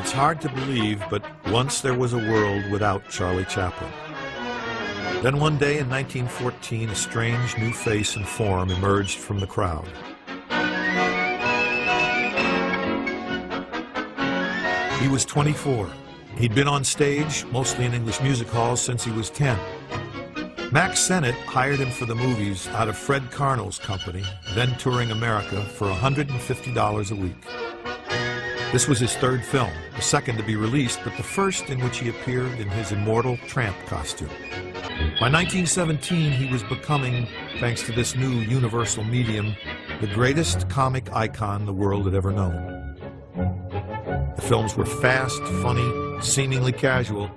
It's hard to believe, but once there was a world without Charlie Chaplin. Then one day in 1914, a strange new face and form emerged from the crowd. He was 24. He'd been on stage, mostly in English music halls, since he was 10. Max Sennett hired him for the movies out of Fred Carnell's company, then touring America, for $150 a week. This was his third film, the second to be released, but the first in which he appeared in his immortal tramp costume. By 1917, he was becoming, thanks to this new universal medium, the greatest comic icon the world had ever known. The films were fast, funny, seemingly casual,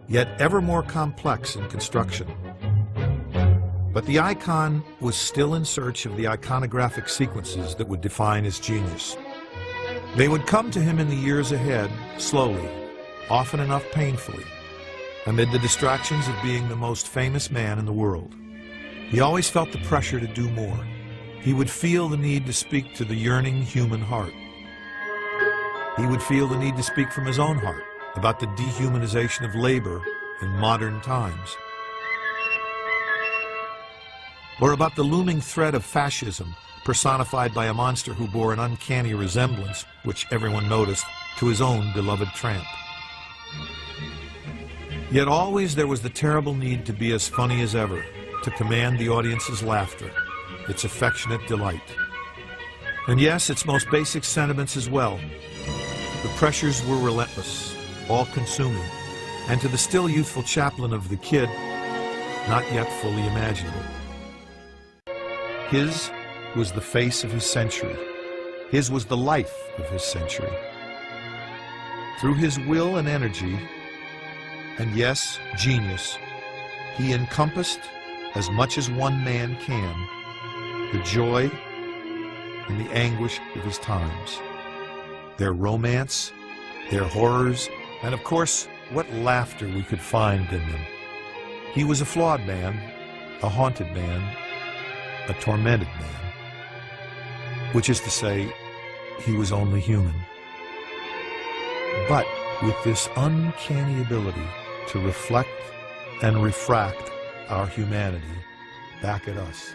yet ever more complex in construction. But the icon was still in search of the iconographic sequences that would define his genius. They would come to him in the years ahead, slowly, often enough painfully, amid the distractions of being the most famous man in the world. He always felt the pressure to do more. He would feel the need to speak to the yearning human heart. He would feel the need to speak from his own heart about the dehumanization of labor in modern times, or about the looming threat of fascism personified by a monster who bore an uncanny resemblance, which everyone noticed, to his own beloved tramp. Yet always there was the terrible need to be as funny as ever, to command the audience's laughter, its affectionate delight. And yes, its most basic sentiments as well. The pressures were relentless, all-consuming, and to the still youthful Chaplin of The Kid, not yet fully imaginable. His was the face of his century. His was the life of his century. Through his will and energy, and yes, genius, he encompassed, as much as one man can, the joy and the anguish of his times, their romance, their horrors, and of course, what laughter we could find in them. He was a flawed man, a haunted man, a tormented man, which is to say, he was only human. But with this uncanny ability to reflect and refract our humanity back at us.